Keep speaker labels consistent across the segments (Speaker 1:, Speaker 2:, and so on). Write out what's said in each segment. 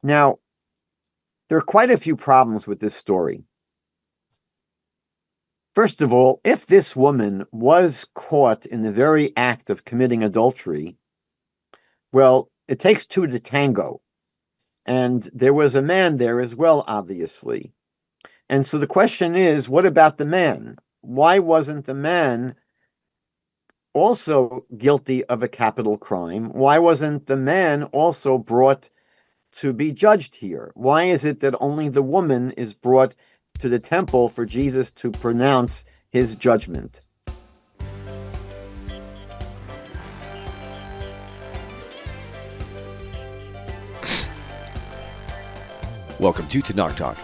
Speaker 1: Now, there are quite a few problems with this story. First of all, if this woman was caught in the very act of committing adultery, well, it takes two to tango. And there was a man there as well, obviously. And so the question is, what about the man? Why wasn't the man also guilty of a capital crime? Why wasn't the man also brought to be judged here? Why is it that only the woman is brought to the temple for Jesus to pronounce his judgment?
Speaker 2: Welcome to TaNaCh Talk.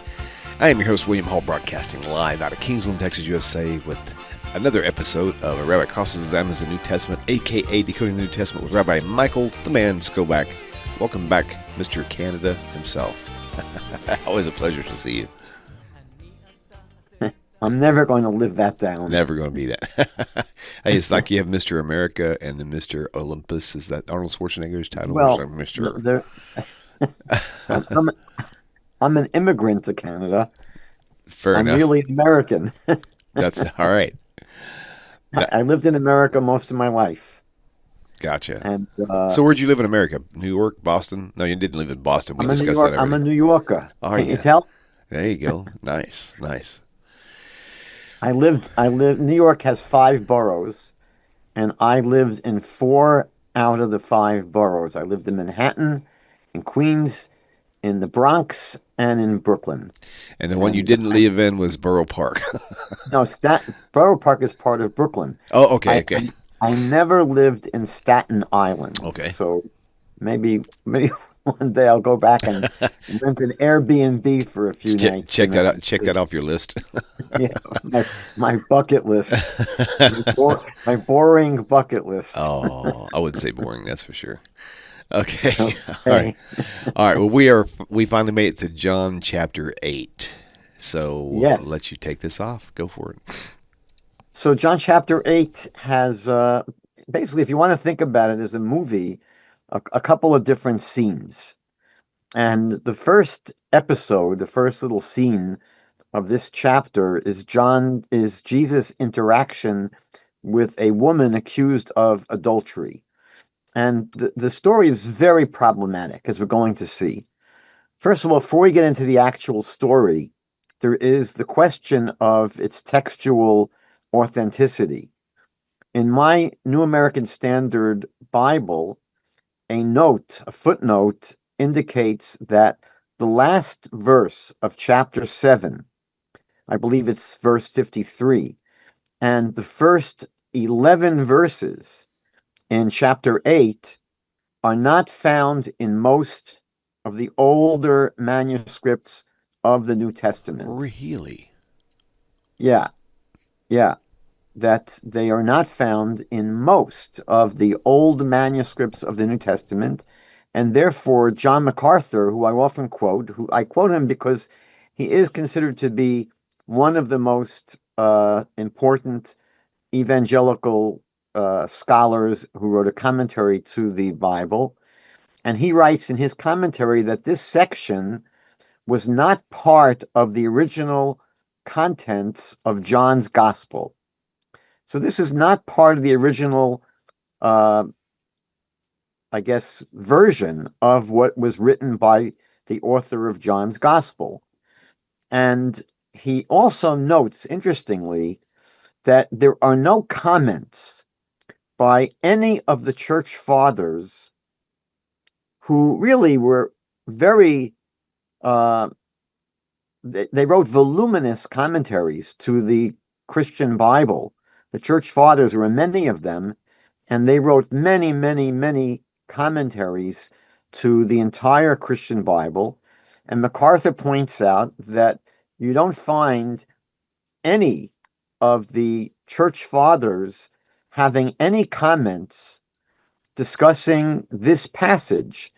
Speaker 2: I am your host, William Hall, broadcasting live out of Kingsland, Texas, USA, with another episode of A Rabbi Cross-Examines the New Testament, a.k.a. Decoding the New Testament with Rabbi Michael, the man, Skobac. Welcome back, Mr. Canada himself. Always a pleasure to see you.
Speaker 1: I'm never going to live that down.
Speaker 2: Never going to be that. Hey, it's like you have Mr. America and then Mr. Olympus. Is that Arnold Schwarzenegger's title?
Speaker 1: Well,
Speaker 2: Mr.
Speaker 1: I'm an immigrant to Canada.
Speaker 2: Fair enough.
Speaker 1: I'm really American.
Speaker 2: That's all right.
Speaker 1: I lived in America most of my life.
Speaker 2: Gotcha.
Speaker 1: And
Speaker 2: so where'd you live in America? New York, Boston? No, you didn't live in Boston. We discussed that already.
Speaker 1: I'm a New Yorker.
Speaker 2: Can
Speaker 1: you tell?
Speaker 2: There you go. Nice.
Speaker 1: New York has 5 boroughs, and I lived in 4 out of the 5 boroughs. I lived in Manhattan, in Queens, in the Bronx, and in Brooklyn.
Speaker 2: And the one you didn't live in was Borough Park.
Speaker 1: No, Borough Park is part of Brooklyn.
Speaker 2: Oh, okay.
Speaker 1: I never lived in Staten Island.
Speaker 2: Okay.
Speaker 1: So maybe one day I'll go back and rent an Airbnb for a few nights.
Speaker 2: Check that out. Check that off your list.
Speaker 1: Yeah, my bucket list. My boring bucket list.
Speaker 2: Oh, I wouldn't say boring. That's for sure. Okay. All right. Well, we finally made it to John chapter 8. So
Speaker 1: yes.
Speaker 2: I'll let you take this off. Go for it.
Speaker 1: So John chapter 8 has basically, if you want to think about it as a movie, a couple of different scenes. And the first episode, the first little scene of this chapter is Jesus' interaction with a woman accused of adultery. And the story is very problematic, as we're going to see. First of all, before we get into the actual story, there is the question of its textual authenticity. In my New American Standard Bible, a footnote, indicates that the last verse of chapter 7, I believe it's verse 53, and the first 11 verses in chapter 8 are not found in most of the older manuscripts of the New Testament.
Speaker 2: Really?
Speaker 1: Yeah. That they are not found in most of the old manuscripts of the New Testament. And therefore, John MacArthur, who I often quote, I quote him because he is considered to be one of the most important evangelical scholars who wrote a commentary to the Bible. And he writes in his commentary that this section was not part of the original contents of John's Gospel. So this is not part of the original, version of what was written by the author of John's Gospel. And he also notes, interestingly, that there are no comments by any of the church fathers who really were very, they wrote voluminous commentaries to the Christian Bible. The church fathers, there were many of them, and they wrote many, many, many commentaries to the entire Christian Bible. And MacArthur points out that you don't find any of the church fathers having any comments discussing this passage,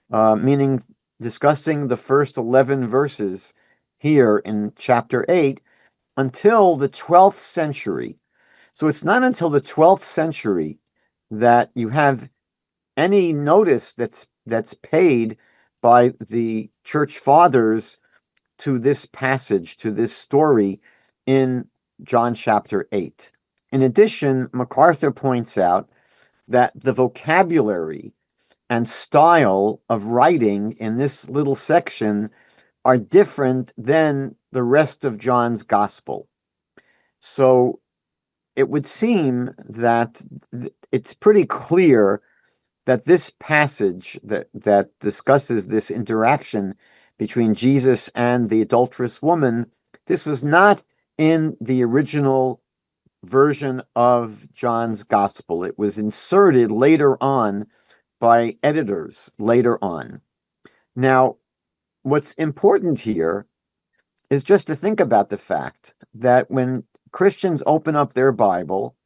Speaker 1: meaning discussing the first 11 verses here in chapter 8 until the 12th century. So it's not until the 12th century that you have any notice that's paid by the church fathers to this passage, to this story in John chapter 8. In addition, MacArthur points out that the vocabulary and style of writing in this little section are different than the rest of John's gospel. So it would seem that it's pretty clear that this passage that discusses this interaction between Jesus and the adulterous woman, this was not in the original version of John's gospel. It was inserted later on by editors later on. Now, what's important here is just to think about the fact that when Christians open up their Bible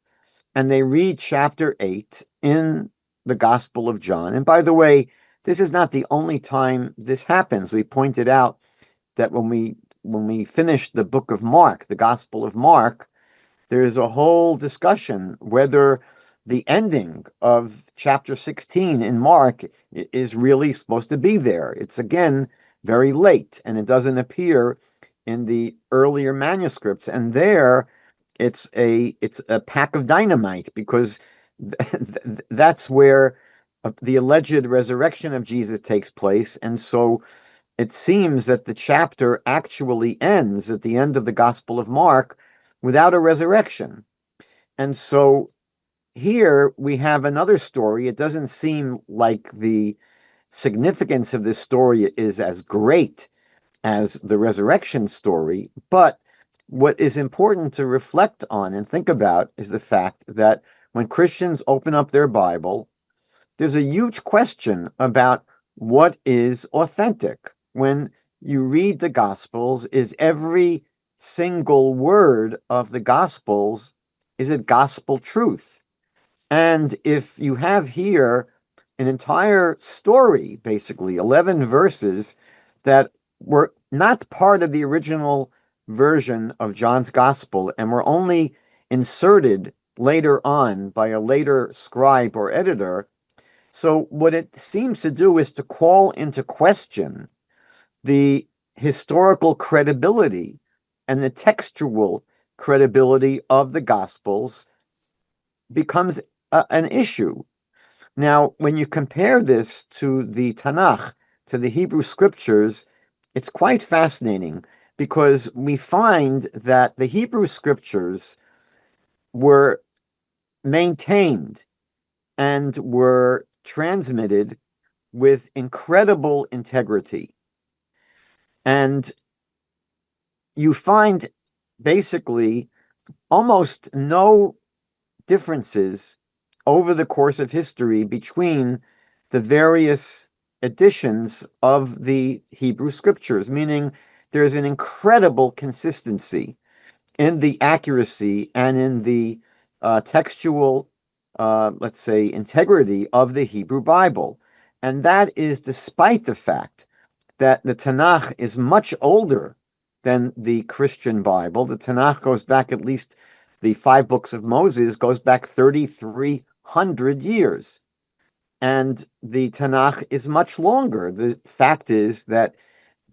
Speaker 1: and they read chapter 8 in the Gospel of John, and by the way, this is not the only time this happens. We pointed out that when we finished the book of Mark, the Gospel of Mark, there is a whole discussion whether the ending of chapter 16 in Mark is really supposed to be there. It's again very late, and it doesn't appear in the earlier manuscripts. And there, it's a pack of dynamite, because that's where the alleged resurrection of Jesus takes place. And so it seems that the chapter actually ends at the end of the Gospel of Mark without a resurrection. And so here we have another story. It doesn't seem like the significance of this story is as great as the resurrection story, but what is important to reflect on and think about is the fact that when Christians open up their Bible, there's a huge question about what is authentic. When you read the Gospels, is every single word of the Gospels, is it gospel truth? And if you have here an entire story, basically 11 verses that were not part of the original version of John's Gospel and were only inserted later on by a later scribe or editor. So what it seems to do is to call into question the historical credibility and the textual credibility of the Gospels becomes an issue. Now, when you compare this to the TaNaCh, to the Hebrew scriptures, it's quite fascinating, because we find that the Hebrew scriptures were maintained and were transmitted with incredible integrity. And you find basically almost no differences over the course of history between the various editions of the Hebrew scriptures, meaning there's an incredible consistency in the accuracy and in the textual, let's say, integrity of the Hebrew Bible. And that is despite the fact that the TaNaCh is much older than the Christian Bible. The TaNaCh goes back, at least the 5 books of Moses, goes back 3,300 years. And the TaNaCh is much longer. The fact is that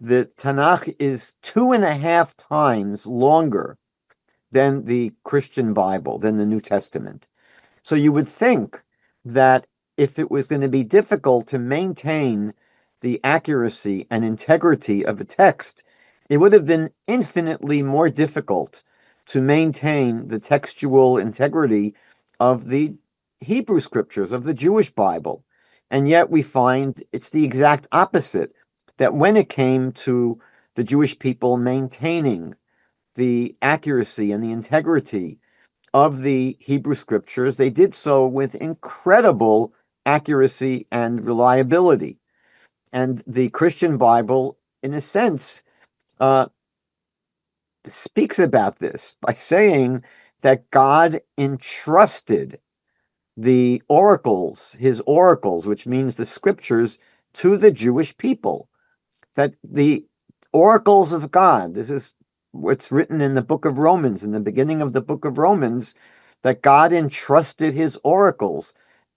Speaker 1: the TaNaCh is 2.5 times longer than the Christian Bible, than the New Testament. So you would think that if it was going to be difficult to maintain the accuracy and integrity of a text, it would have been infinitely more difficult to maintain the textual integrity of the Hebrew scriptures, of the Jewish Bible. And yet we find it's the exact opposite, that when it came to the Jewish people maintaining the accuracy and the integrity of the Hebrew scriptures, they did so with incredible accuracy and reliability. And the Christian Bible, in a sense, speaks about this by saying that God entrusted the oracles, his oracles, which means the scriptures, to the Jewish people. That the oracles of God, this is what's written in the book of Romans, in the beginning of the book of Romans, that God entrusted his oracles.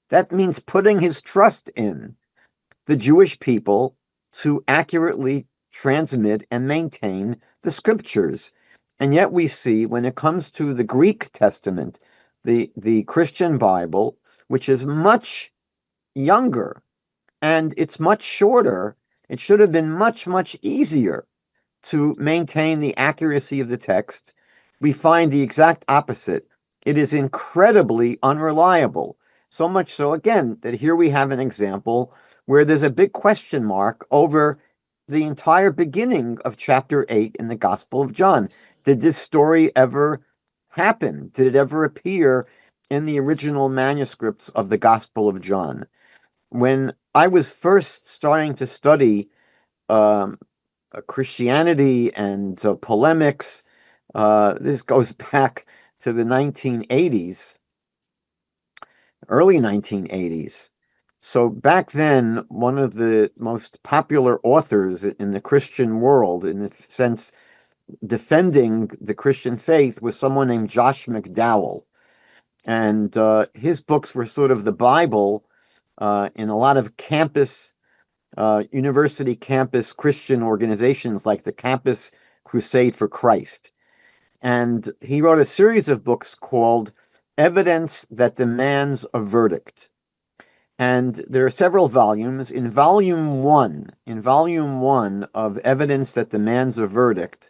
Speaker 1: That means putting his trust in the Jewish people to accurately transmit and maintain the scriptures. And yet we see when it comes to the Greek Testament, the Christian Bible, which is much younger and it's much shorter, it should have been much, much easier to maintain the accuracy of the text. We find the exact opposite. It is incredibly unreliable. So much so, again, that here we have an example where there's a big question mark over the entire beginning of chapter 8 in the Gospel of John. Did this story ever happen? Did it ever appear in the original manuscripts of the Gospel of John? When I was first starting to study um, Christianity and polemics. This goes back to the 1980s, early 1980s. So back then, one of the most popular authors in the Christian world, in the sense defending the Christian faith, was someone named Josh McDowell. And his books were sort of the Bible in a lot of university campus Christian organizations like the Campus Crusade for Christ. And he wrote a series of books called Evidence That Demands a Verdict. And there are several volumes. In volume one of Evidence That Demands a Verdict,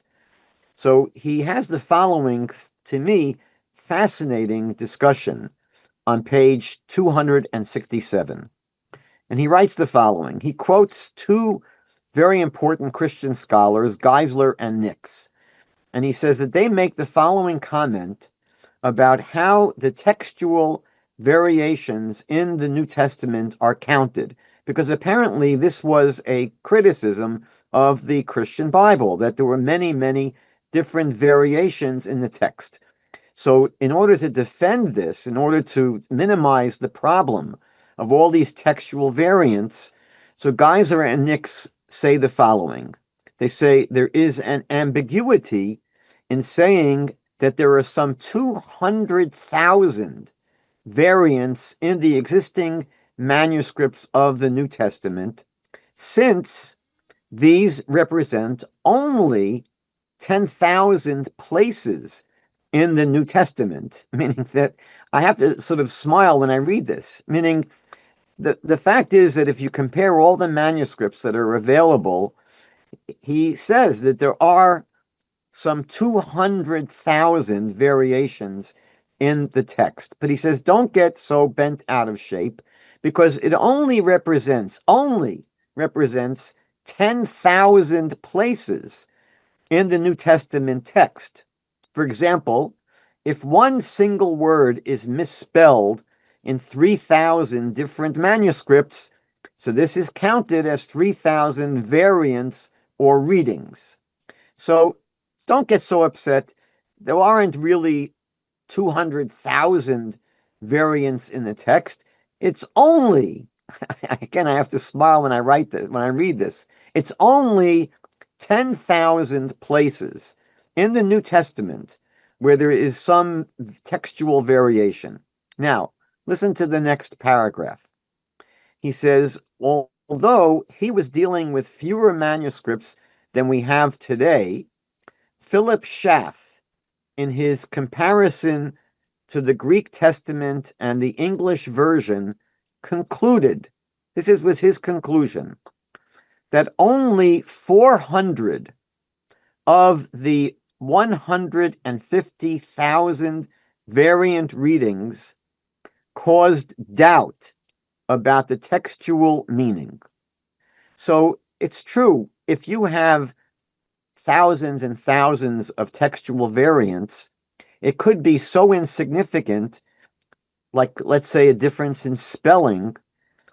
Speaker 1: so he has the following, to me, fascinating discussion on page 267. And he writes the following. He quotes two very important Christian scholars, Geisler and Nix. And he says that they make the following comment about how the textual variations in the New Testament are counted. Because apparently this was a criticism of the Christian Bible, that there were many, many different variations in the text. So in order to defend this, in order to minimize the problem of all these textual variants, so Geiser and Nix say the following. They say there is an ambiguity in saying that there are some 200,000 variants in the existing manuscripts of the New Testament, since these represent only 10,000 places in the New Testament, meaning that I have to sort of smile when I read this, meaning the fact is that if you compare all the manuscripts that are available, he says that there are some 200,000 variations in the text. But he says, don't get so bent out of shape, because it only represents 10,000 places in the New Testament text. For example, if one single word is misspelled in 3,000 different manuscripts, so this is counted as 3,000 variants or readings. So don't get so upset. There aren't really 200,000 variants in the text. It's only, again, I have to smile when I read this. It's only 10,000 places in the New Testament where there is some textual variation. Now, listen to the next paragraph. He says, although he was dealing with fewer manuscripts than we have today, Philip Schaff, in his comparison to the Greek Testament and the English version, concluded, was his conclusion, that only 400 of the 150,000 variant readings caused doubt about the textual meaning. So it's true, if you have thousands and thousands of textual variants, it could be so insignificant, like let's say a difference in spelling,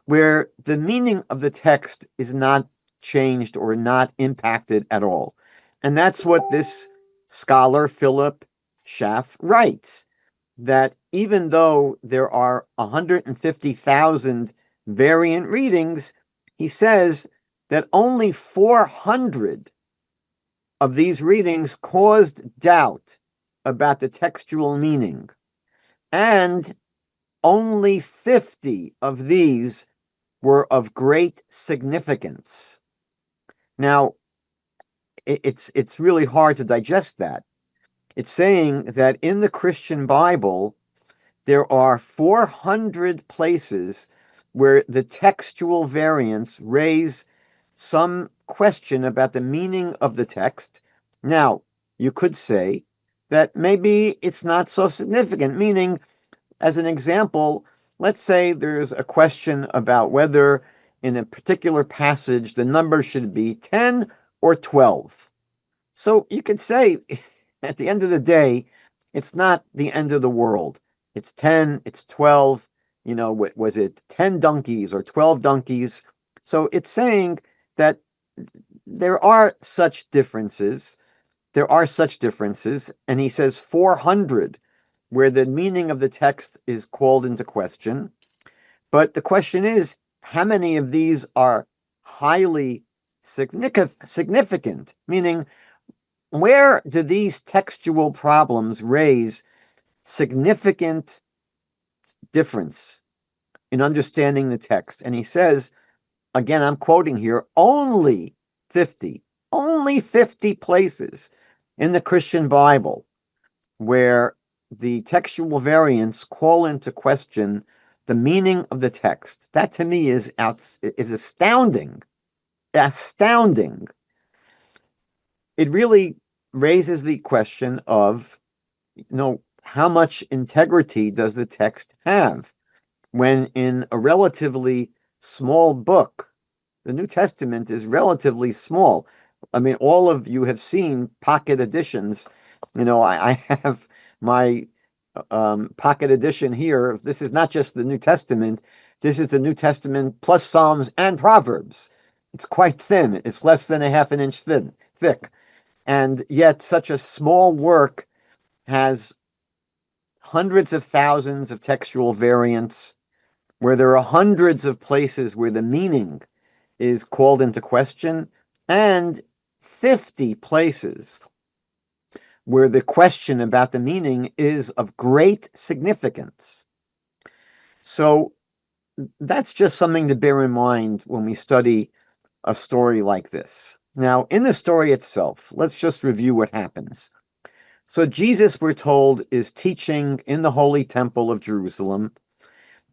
Speaker 1: where the meaning of the text is not changed or not impacted at all. And that's what this scholar, Philip Schaff, writes, that even though there are 150,000 variant readings, he says that only 400 of these readings caused doubt about the textual meaning, and only 50 of these were of great significance. Now, it's really hard to digest that. It's saying that in the Christian Bible, there are 400 places where the textual variants raise some question about the meaning of the text. Now, you could say that maybe it's not so significant, meaning, as an example, let's say there's a question about whether in a particular passage the number should be 10 or 12. So you could say, at the end of the day, it's not the end of the world. It's 10, it's 12. Was it 10 donkeys or 12 donkeys? So it's saying that there are such differences. There are such differences. And he says 400, where the meaning of the text is called into question. But the question is, how many of these are highly significant? Meaning, where do these textual problems raise significant difference in understanding the text? And he says, again, I'm quoting here, only 50 places in the Christian Bible where the textual variants call into question the meaning of the text. That to me is astounding. Astounding. It really raises the question of, how much integrity does the text have when in a relatively small book? The New Testament is relatively small. I mean, all of you have seen pocket editions. I have my pocket edition here. This is not just the New Testament. This is the New Testament plus Psalms and Proverbs. It's quite thin. It's less than a half an inch thick. And yet such a small work has hundreds of thousands of textual variants, where there are hundreds of places where the meaning is called into question, and 50 places where the question about the meaning is of great significance. So that's just something to bear in mind when we study a story like this. Now, in the story itself, let's just review what happens. So Jesus, we're told, is teaching in the Holy Temple of Jerusalem,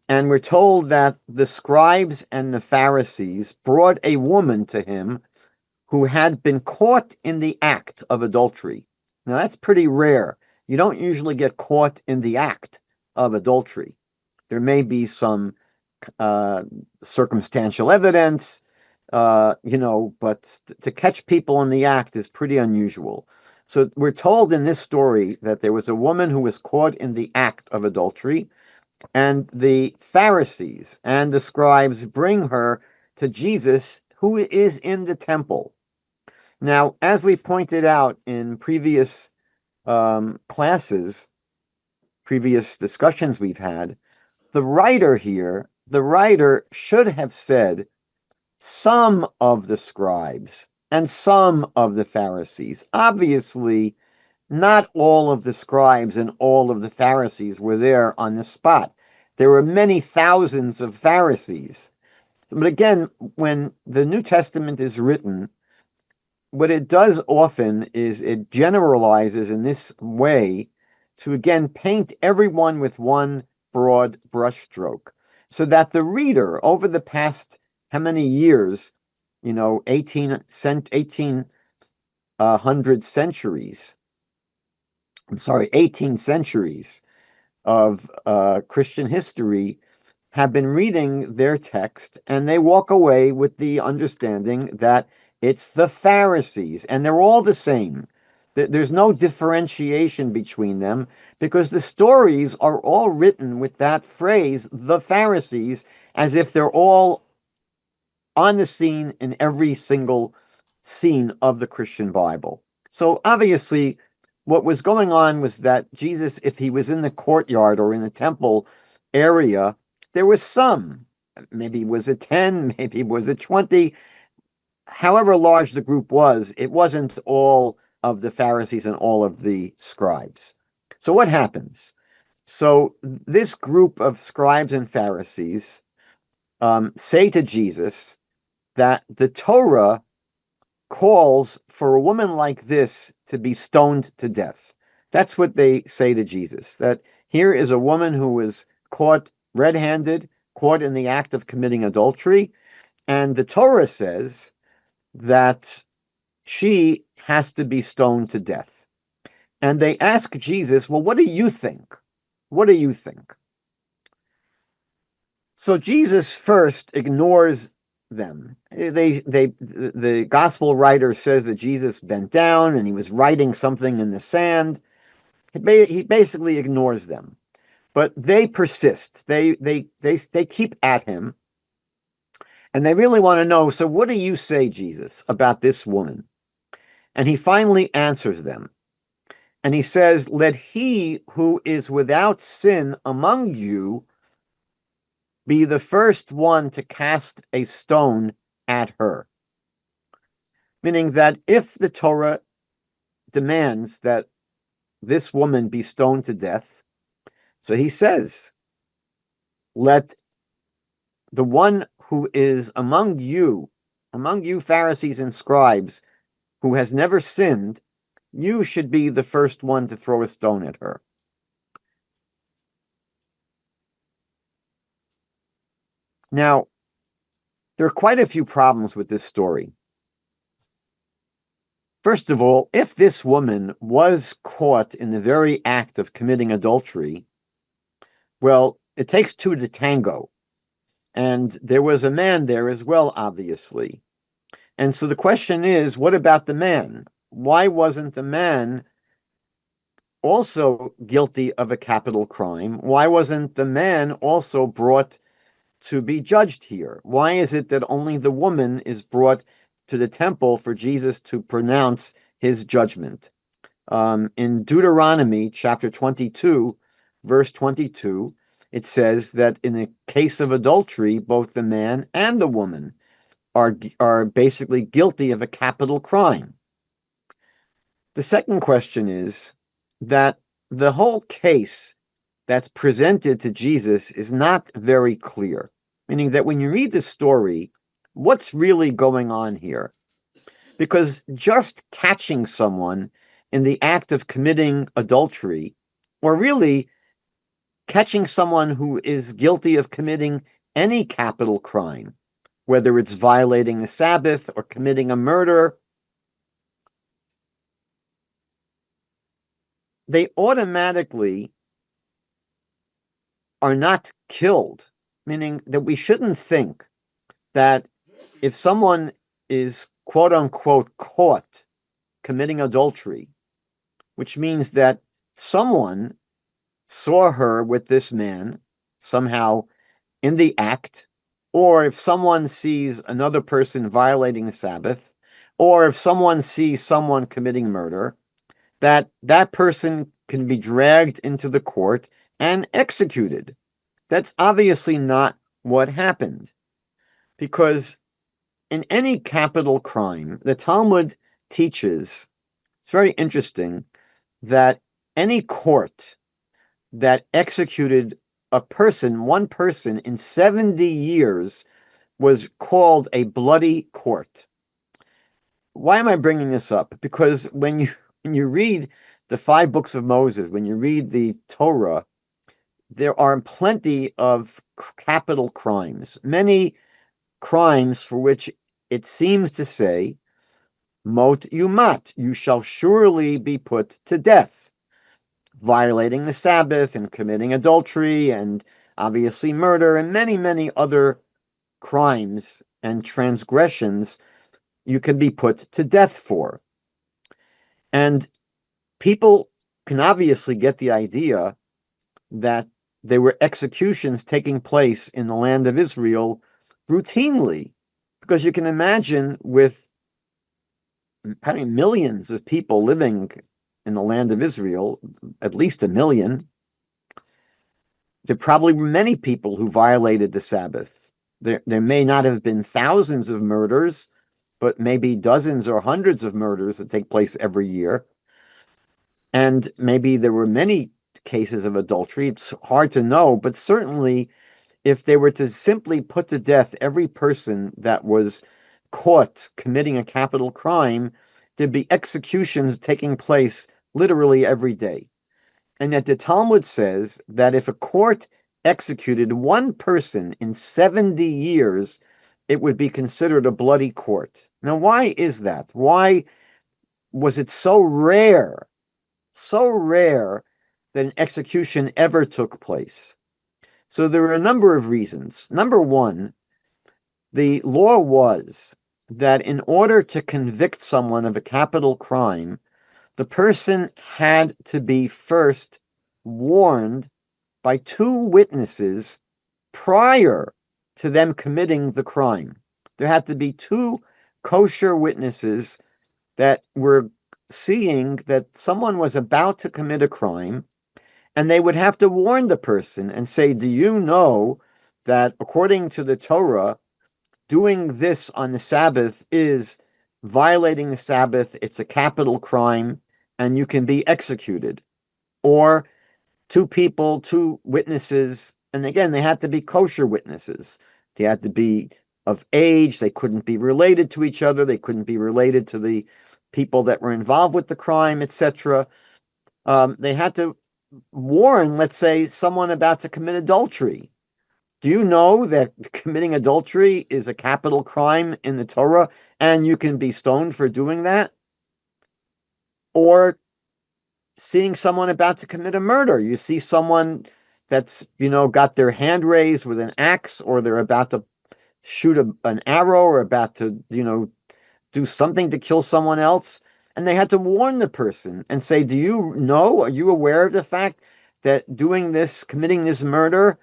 Speaker 1: and we're told that the scribes and the Pharisees brought a woman to him who had been caught in the act of adultery. Now, that's pretty rare. You don't usually get caught in the act of adultery. There may be some circumstantial evidence, but to catch people in the act is pretty unusual. So we're told in this story that there was a woman who was caught in the act of adultery, and the Pharisees and the scribes bring her to Jesus, who is in the temple. Now, as we pointed out in previous classes, previous discussions we've had, the writer should have said some of the scribes and some of the Pharisees. Obviously, not all of the scribes and all of the Pharisees were there on the spot. There were many thousands of Pharisees. But again, when the New Testament is written, what it does often is it generalizes in this way to again paint everyone with one broad brushstroke, so that the reader over the past how many years, 1800 centuries, 18 centuries of Christian history, have been reading their text, and they walk away with the understanding that it's the Pharisees, and they're all the same. There's no differentiation between them, because the stories are all written with that phrase, the Pharisees, as if they're all on the scene in every single scene of the Christian Bible. So obviously, what was going on was that Jesus, if he was in the courtyard or in the temple area, there was some. Maybe it was a 10, maybe it was a 20. However large the group was, it wasn't all of the Pharisees and all of the scribes. So what happens? So this group of scribes and Pharisees say to Jesus that the Torah calls for a woman like this to be stoned to death. That's what they say to Jesus, that here is a woman who was caught red-handed, caught in the act of committing adultery, and the Torah says that she has to be stoned to death. And they ask Jesus, well, what do you think? What do you think? So Jesus first ignores them. The gospel writer says that Jesus bent down and he was writing something in the sand. He basically ignores them, but they persist. They keep at him, and they really want to know. So, what do you say, Jesus, about this woman? And he finally answers them, and he says, "Let he who is without sin among you be the first one to cast a stone at her." Meaning that if the Torah demands that this woman be stoned to death, so he says, let the one who is among you Pharisees and scribes, who has never sinned, you should be the first one to throw a stone at her. Now, there are quite a few problems with this story. First of all, if this woman was caught in the very act of committing adultery, well, it takes two to tango. And there was a man there as well, obviously. And so the question is, what about the man? Why wasn't the man also guilty of a capital crime? Why wasn't the man also brought to be judged here? Why is it that only the woman is brought to the temple for Jesus to pronounce his judgment? In Deuteronomy chapter 22, verse 22, it says that in the case of adultery, both the man and the woman are basically guilty of a capital crime. The second question is that the whole case that's presented to Jesus is not very clear, meaning that when you read the story, what's really going on here? Because just catching someone in the act of committing adultery, or really catching someone who is guilty of committing any capital crime, whether it's violating the Sabbath or committing a murder, they automatically are not killed, meaning that we shouldn't think that if someone is quote unquote caught committing adultery, which means that someone saw her with this man somehow in the act, or if someone sees another person violating the Sabbath, or if someone sees someone committing murder, that that person can be dragged into the court and executed. That's obviously not what happened, because in any capital crime, the Talmud teaches, it's very interesting, that any court that executed a person, one person, in 70 years was called a bloody court. Why am I bringing this up? Because when you read the 5 books of Moses, when you read the Torah, there are plenty of capital crimes, many crimes for which it seems to say, mot yumat, you shall surely be put to death. Violating the Sabbath and committing adultery and obviously murder and many, many other crimes and transgressions you can be put to death for. And people can obviously get the idea that there were executions taking place in the land of Israel routinely, because you can imagine with probably millions of people living in the land of Israel, at least 1 million, there probably were many people who violated the Sabbath. There may not have been thousands of murders, but maybe dozens or hundreds of murders that take place every year. And maybe there were many cases of adultery. It's hard to know, but certainly if they were to simply put to death every person that was caught committing a capital crime, there'd be executions taking place literally every day. And yet the Talmud says that if a court executed one person in 70 years, it would be considered a bloody court. Now, why is that? Why was it so rare that an execution ever took place? So there are a number of reasons. Number one, the law was that in order to convict someone of a capital crime, the person had to be first warned by two witnesses prior to them committing the crime. There had to be two kosher witnesses that were seeing that someone was about to commit a crime, and they would have to warn the person and say, do you know that according to the Torah, doing this on the Sabbath is violating the Sabbath, it's a capital crime, and you can be executed? Or two people, two witnesses, and again, they had to be kosher witnesses. They had to be of age, they couldn't be related to each other, they couldn't be related to the people that were involved with the crime, etc. They had to warn, let's say, someone about to commit adultery. Do you know that committing adultery is a capital crime in the Torah and you can be stoned for doing that? Or seeing someone about to commit a murder. You see someone that's, got their hand raised with an axe, or they're about to shoot an arrow, or about to, do something to kill someone else. And they had to warn the person and say, do you know, are you aware of the fact that doing this, committing this murder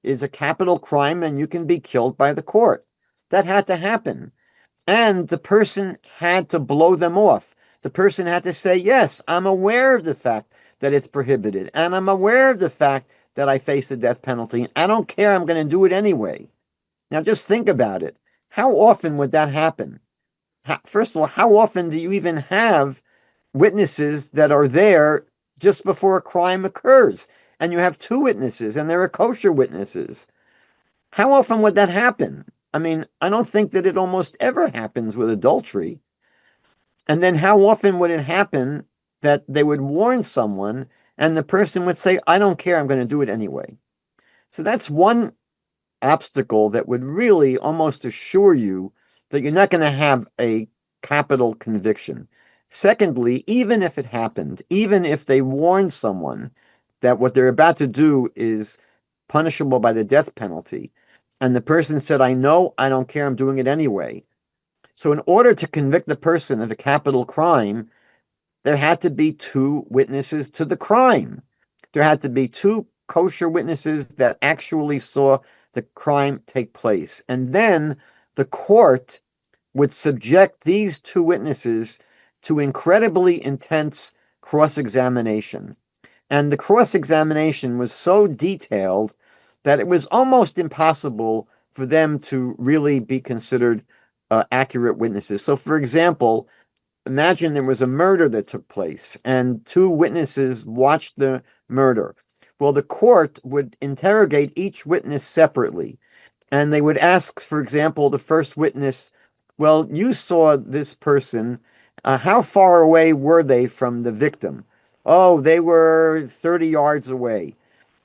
Speaker 1: is a capital crime and you can be killed by the court? That had to happen. And the person had to blow them off. The person had to say, yes, I'm aware of the fact that it's prohibited. And I'm aware of the fact that I face the death penalty. I don't care. I'm going to do it anyway. Now, just think about it. How often would that happen? First of all, how often do you even have witnesses that are there just before a crime occurs? And you have two witnesses, and they're kosher witnesses. How often would that happen? I mean, I don't think that it almost ever happens with adultery. And then how often would it happen that they would warn someone and the person would say, I don't care, I'm going to do it anyway? So that's one obstacle that would really almost assure you that you're not going to have a capital conviction. Secondly, even if it happened, even if they warned someone that what they're about to do is punishable by the death penalty, and the person said, I know, I don't care, I'm doing it anyway. So in order to convict the person of a capital crime, there had to be two witnesses to the crime. There had to be two kosher witnesses that actually saw the crime take place. And then the court would subject these two witnesses to incredibly intense cross-examination. And the cross-examination was so detailed that it was almost impossible for them to really be considered accurate witnesses. So, for example, imagine there was a murder that took place and two witnesses watched the murder. Well, the court would interrogate each witness separately. And they would ask, for example, the first witness, well, you saw this person. How far away were they from the victim? Oh, they were 30 yards away.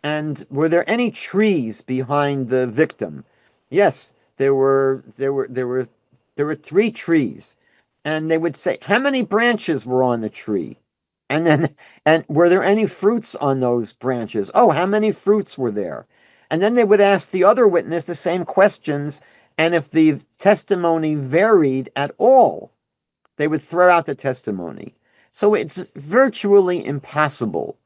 Speaker 1: And were there any trees behind the victim? Yes, there were three trees. And they would say, how many branches were on the tree? And were there any fruits on those branches? Oh, how many fruits were there? And then they would ask the other witness the same questions. And if the testimony varied at all, they would throw out the testimony. So it's virtually impossible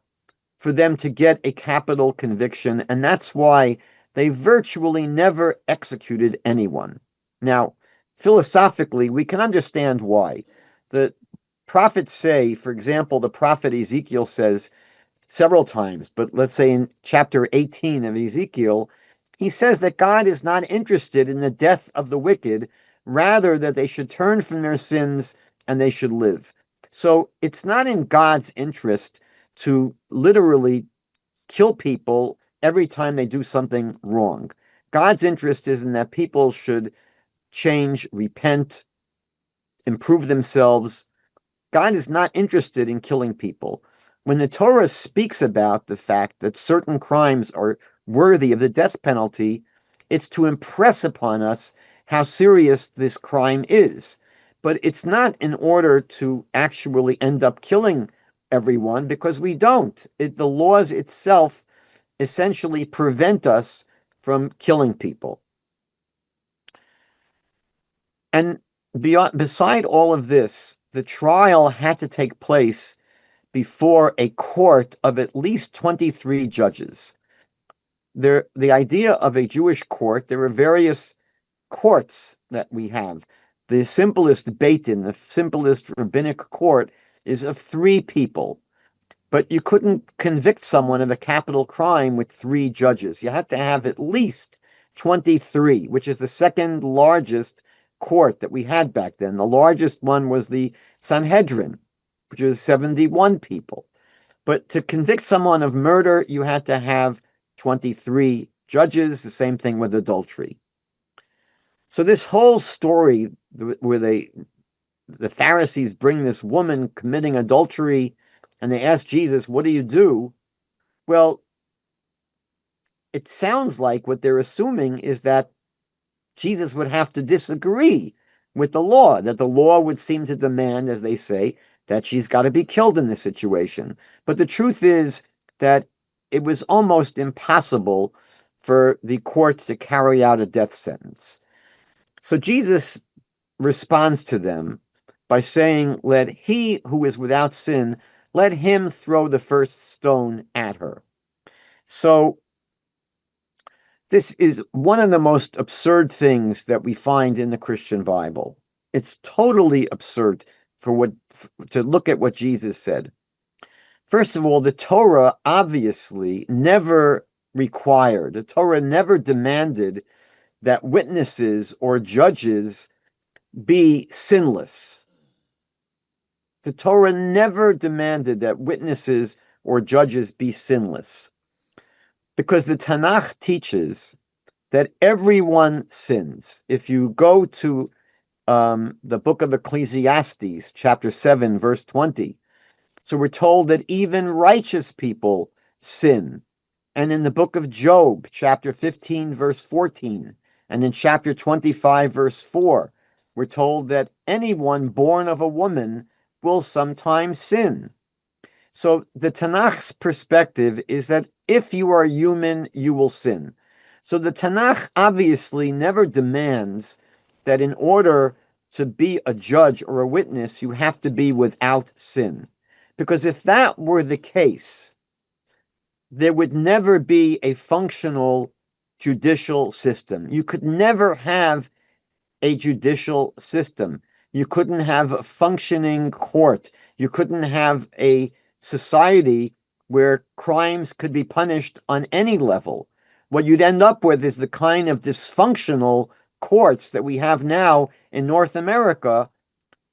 Speaker 1: for them to get a capital conviction. And that's why they virtually never executed anyone. Now, philosophically, we can understand why. The prophets say, for example, the prophet Ezekiel says several times, but let's say in chapter 18 of Ezekiel, he says that God is not interested in the death of the wicked, rather that they should turn from their sins and they should live. So it's not in God's interest to literally kill people every time they do something wrong. God's interest is in that people should change, repent, improve themselves. God is not interested in killing people. When the Torah speaks about the fact that certain crimes are worthy of the death penalty, it's to impress upon us how serious this crime is. But it's not in order to actually end up killing everyone, because we don't. The laws itself essentially prevent us from killing people. And beside all of this, the trial had to take place before a court of at least 23 judges. The idea of a Jewish court, there are various courts that we have. The simplest Beit Din, the simplest rabbinic court, is of 3 people. But you couldn't convict someone of a capital crime with 3 judges. You had to have at least 23, which is the second largest court that we had back then. The largest one was the Sanhedrin, which was 71 people. But to convict someone of murder, you had to have 23 judges. The same thing with adultery. So this whole story where the Pharisees bring this woman committing adultery and they ask Jesus, what do you do? Well, it sounds like what they're assuming is that Jesus would have to disagree with the law, that the law would seem to demand, as they say, that she's got to be killed in this situation. But the truth is that it was almost impossible for the courts to carry out a death sentence. So Jesus responds to them by saying, let he who is without sin, let him throw the first stone at her. So this is one of the most absurd things that we find in the Christian Bible. It's totally absurd to look at what Jesus said. First of all, the Torah obviously never required, the Torah never demanded that witnesses or judges be sinless. The Torah never demanded that witnesses or judges be sinless, because the TaNaCh teaches that everyone sins. If you go to the book of Ecclesiastes, chapter 7, verse 20, so we're told that even righteous people sin. And in the book of Job, chapter 15, verse 14, and in chapter 25, verse 4, we're told that anyone born of a woman will sometimes sin. So the TaNaCh's perspective is that if you are human, you will sin. So the TaNaCh obviously never demands that in order to be a judge or a witness, you have to be without sin. Because if that were the case, there would never be a functional judicial system. You could never have a judicial system. You couldn't have a functioning court. You couldn't have a society where crimes could be punished on any level. What you'd end up with is the kind of dysfunctional courts that we have now in North America,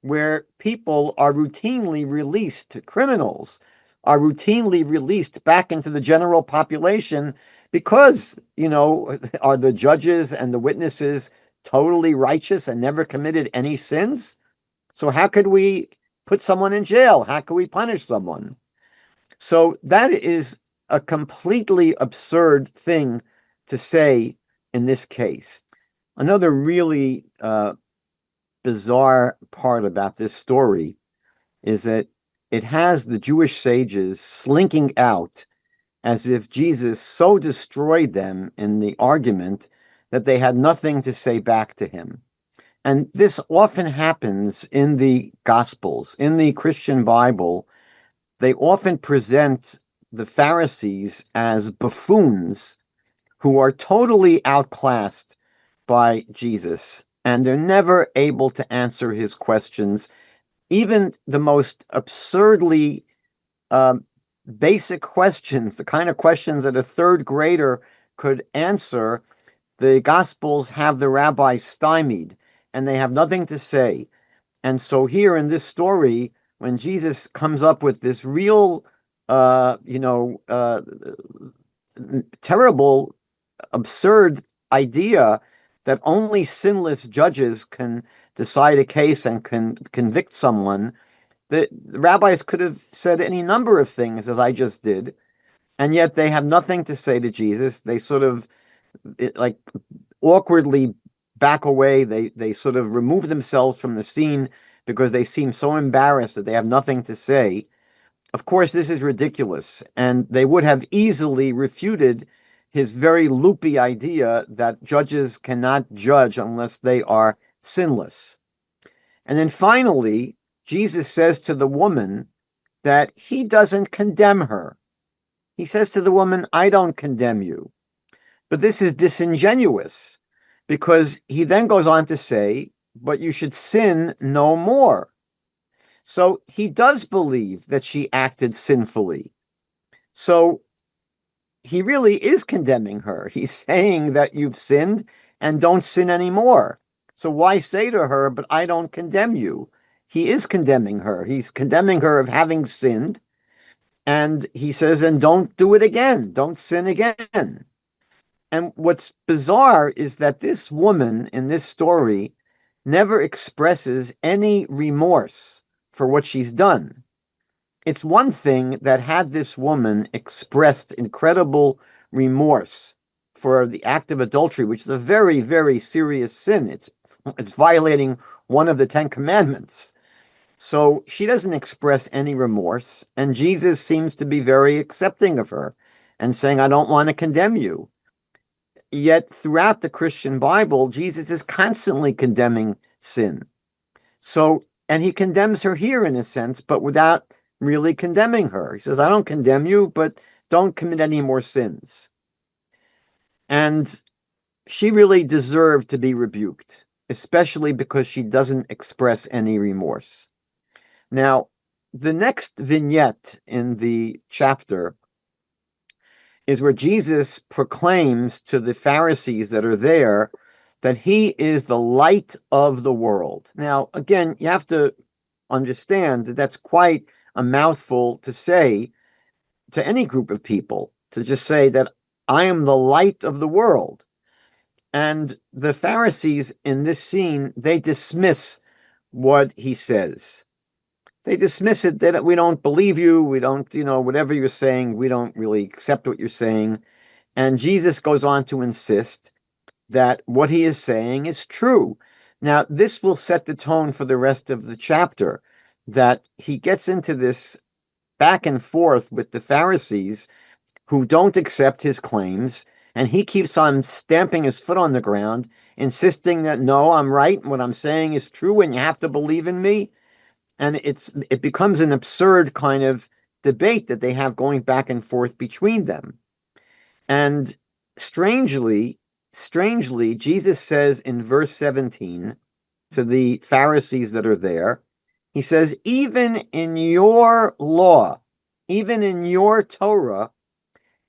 Speaker 1: where people are routinely released, criminals are routinely released back into the general population because, are the judges and the witnesses totally righteous and never committed any sins? So how could we put someone in jail? How could we punish someone? So that is a completely absurd thing to say in this case. Another really bizarre part about this story is that it has the Jewish sages slinking out as if Jesus so destroyed them in the argument that they had nothing to say back to him. And this often happens in the Gospels. In the Christian Bible, they often present the Pharisees as buffoons who are totally outclassed by Jesus, and they're never able to answer his questions. Even the most absurdly basic questions, the kind of questions that a third grader could answer, the Gospels have the rabbis stymied, and they have nothing to say. And so here in this story, when Jesus comes up with this real, terrible, absurd idea that only sinless judges can decide a case and can convict someone, the rabbis could have said any number of things, as I just did, and yet they have nothing to say to Jesus. They sort of like awkwardly back away. They sort of remove themselves from the scene because they seem so embarrassed that they have nothing to say. Of course, this is ridiculous, and they would have easily refuted his very loopy idea that judges cannot judge unless they are sinless. And then finally, Jesus says to the woman that he doesn't condemn her. He says to the woman, I don't condemn you. But this is disingenuous because he then goes on to say, but you should sin no more. So he does believe that she acted sinfully. So he really is condemning her. He's saying that you've sinned and don't sin anymore. So why say to her, but I don't condemn you? He is condemning her. He's condemning her of having sinned. And he says, and don't do it again. Don't sin again. And what's bizarre is that this woman in this story never expresses any remorse for what she's done. It's one thing that had this woman expressed incredible remorse for the act of adultery, which is a very, very serious sin. It's violating one of the Ten Commandments. So she doesn't express any remorse, and Jesus seems to be very accepting of her and saying, I don't want to condemn you. Yet throughout the Christian Bible, Jesus is constantly condemning sin. So, and he condemns her here in a sense, but without really condemning her. He says, I don't condemn you, but don't commit any more sins. And she really deserved to be rebuked, especially because she doesn't express any remorse. Now, the next vignette in the chapter is where Jesus proclaims to the Pharisees that are there that he is the light of the world. Now, again, you have to understand that that's quite a mouthful to say to any group of people, to just say that I am the light of the world. And the Pharisees in this scene, they dismiss what he says. They dismiss it that we don't believe you. We don't, whatever you're saying, we don't really accept what you're saying. And Jesus goes on to insist that what he is saying is true. Now, this will set the tone for the rest of the chapter, that he gets into this back and forth with the Pharisees who don't accept his claims, and he keeps on stamping his foot on the ground, insisting that, no, I'm right, what I'm saying is true, and you have to believe in me. And it becomes an absurd kind of debate that they have going back and forth between them. And strangely, Jesus says in verse 17 to the Pharisees that are there, he says, even in your law, even in your Torah,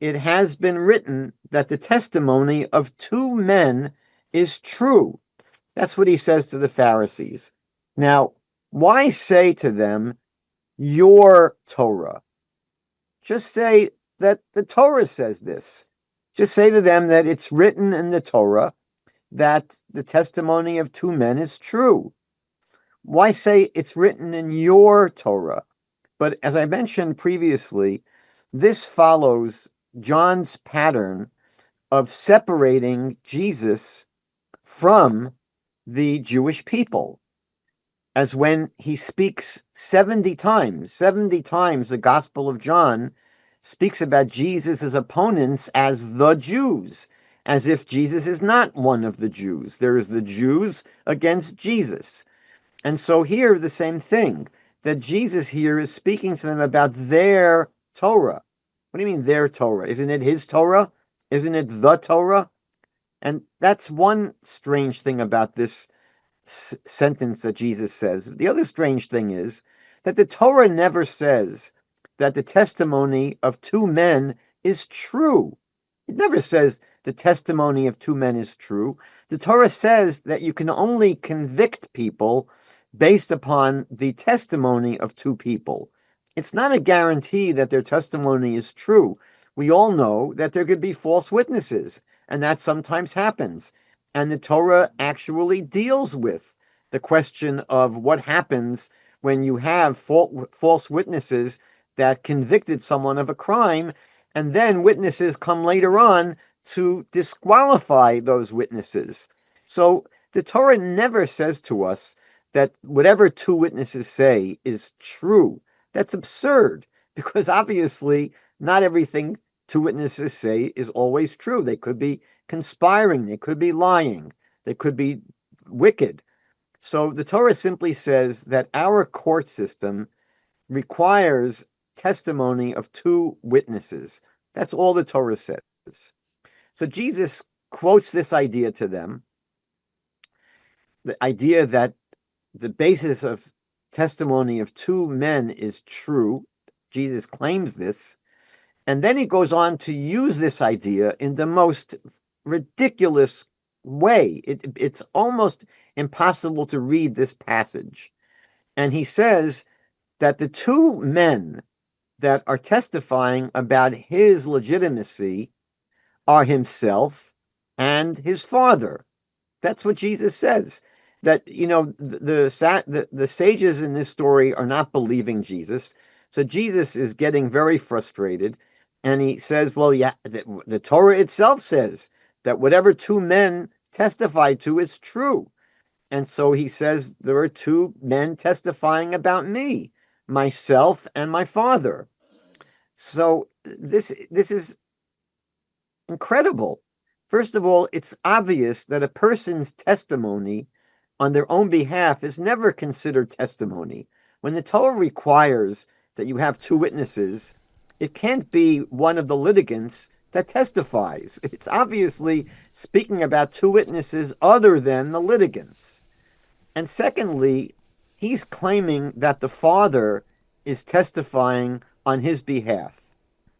Speaker 1: it has been written that the testimony of two men is true. That's what he says to the Pharisees. Now, why say to them, your Torah? Just say that the Torah says this. Just say to them that it's written in the Torah that the testimony of two men is true. Why say it's written in your Torah? But as I mentioned previously, this follows John's pattern of separating Jesus from the Jewish people. As when he speaks 70 times the Gospel of John speaks about Jesus' opponents as the Jews, as if Jesus is not one of the Jews. There is the Jews against Jesus. And so here, the same thing, that Jesus here is speaking to them about their Torah. What do you mean their Torah? Isn't it his Torah? Isn't it the Torah? And that's one strange thing about this sentence that Jesus says. The other strange thing is that the Torah never says that the testimony of two men is true. It never says the testimony of two men is true. The Torah says that you can only convict people based upon the testimony of two people. It's not a guarantee that their testimony is true. We all know that there could be false witnesses, and that sometimes happens. And the Torah actually deals with the question of what happens when you have false witnesses that convicted someone of a crime, and then witnesses come later on to disqualify those witnesses. So the Torah never says to us that whatever two witnesses say is true. That's absurd, because obviously not everything two witnesses say is always true. They could be conspiring, they could be lying, they could be wicked. So the Torah simply says that our court system requires testimony of two witnesses. That's all the Torah says. So Jesus quotes this idea to them, the idea that the basis of testimony of two men is true. Jesus claims this. And then he goes on to use this idea in the most ridiculous way. It's almost impossible to read this passage. And he says that the two men that are testifying about his legitimacy are himself and his father. That's what Jesus says. That, the sages in this story are not believing Jesus. So Jesus is getting very frustrated. And he says, well, yeah, the Torah itself says that whatever two men testify to is true. And so he says, there are two men testifying about me, myself and my father. So this is incredible. First of all, it's obvious that a person's testimony on their own behalf is never considered testimony. When the Torah requires that you have two witnesses, it can't be one of the litigants that testifies. It's obviously speaking about two witnesses other than the litigants. And secondly, he's claiming that the Father is testifying on his behalf.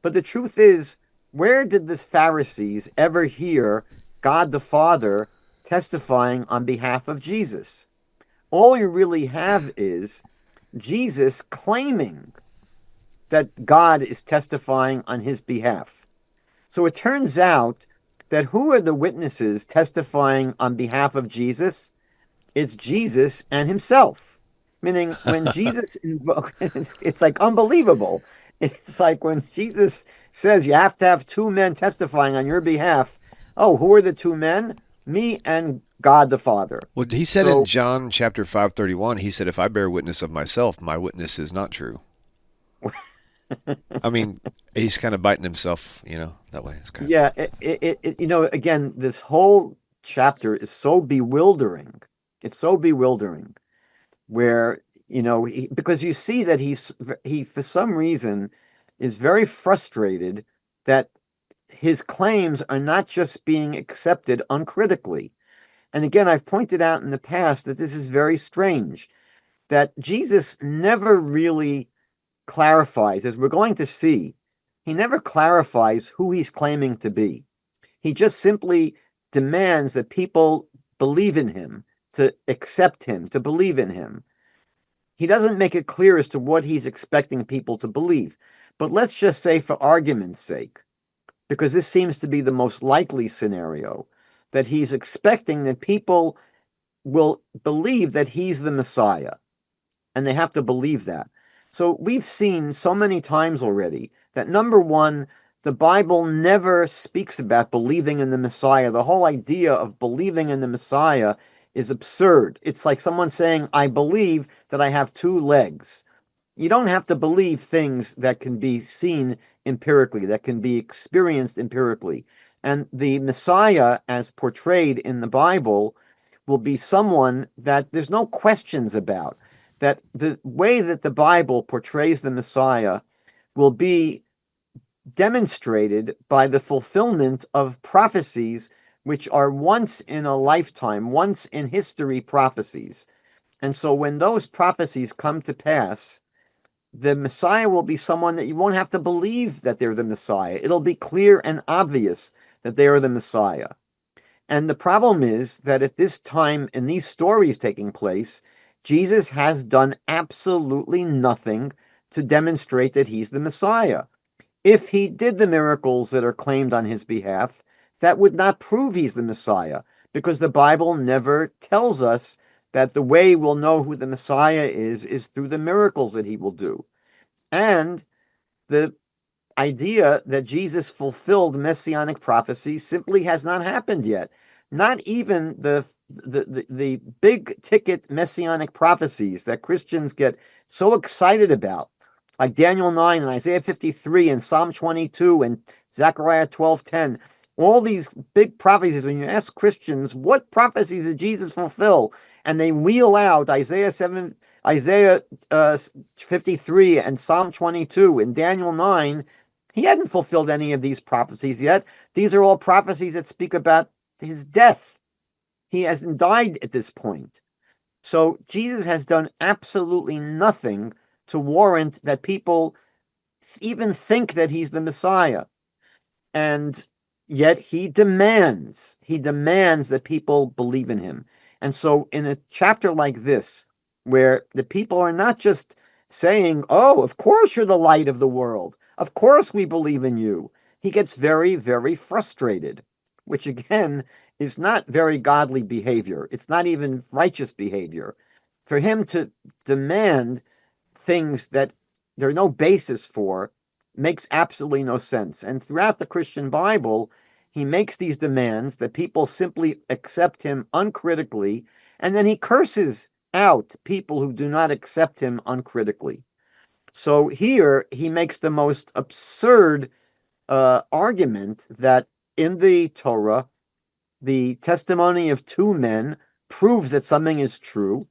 Speaker 1: But the truth is, where did the Pharisees ever hear God the Father testifying on behalf of Jesus? All you really have is Jesus claiming that God is testifying on his behalf. So it turns out that who are the witnesses testifying on behalf of Jesus? It's Jesus and himself. Meaning, when Jesus it's like unbelievable. It's like when Jesus says you have to have two men testifying on your behalf. Oh, who are the two men? Me and God the Father.
Speaker 2: Well, he said in
Speaker 1: So,
Speaker 2: John chapter 5:31, he said, if I bear witness of myself, my witness is not true. I mean, he's kind of biting himself, that way. It's kind of,
Speaker 1: yeah, again, this whole chapter is so bewildering. It's so bewildering where, because you see that he, for some reason, is very frustrated that his claims are not just being accepted uncritically. And again, I've pointed out in the past that this is very strange, that Jesus never really clarifies, as we're going to see, he never clarifies who he's claiming to be. He just simply demands that people believe in him, to accept him, to believe in him. He doesn't make it clear as to what he's expecting people to believe. But let's just say, for argument's sake, because this seems to be the most likely scenario, that he's expecting that people will believe that he's the Messiah, and they have to believe that. So we've seen so many times already that, number one, the Bible never speaks about believing in the Messiah. The whole idea of believing in the Messiah is absurd. It's like someone saying, I believe that I have two legs. You don't have to believe things that can be seen empirically, that can be experienced empirically. And the Messiah, as portrayed in the Bible, will be someone that there's no questions about. That the way that the Bible portrays the Messiah will be demonstrated by the fulfillment of prophecies which are once in a lifetime, once in history prophecies. And so when those prophecies come to pass, the Messiah will be someone that you won't have to believe that they're the Messiah. It'll be clear and obvious that they are the Messiah. And the problem is that at this time, in these stories taking place, Jesus has done absolutely nothing to demonstrate that he's the Messiah. If he did the miracles that are claimed on his behalf, that would not prove he's the Messiah. because the Bible never tells us that the way we'll know who the Messiah is through the miracles that he will do. And the idea that Jesus fulfilled messianic prophecy simply has not happened yet. Not even the big ticket messianic prophecies that Christians get so excited about, like Daniel 9 and Isaiah 53 and Psalm 22 and Zechariah 12:10. All these big prophecies, when you ask Christians, what prophecies did Jesus fulfill? And they wheel out Isaiah 53 and Psalm 22 and Daniel 9, he hadn't fulfilled any of these prophecies yet. These are all prophecies that speak about his death. He hasn't died at this point. So Jesus has done absolutely nothing to warrant that people even think that he's the Messiah. And yet he demands that people believe in him. And so in a chapter like this, where the people are not just saying, oh, of course you're the light of the world, of course we believe in you, he gets very, very frustrated, which again is not very godly behavior. It's not even righteous behavior. For him to demand things that there are no basis for makes absolutely no sense. And throughout the Christian Bible, he makes these demands that people simply accept him uncritically, and then he curses out people who do not accept him uncritically. So here he makes the most absurd argument that in the Torah, the testimony of two men proves that something is true.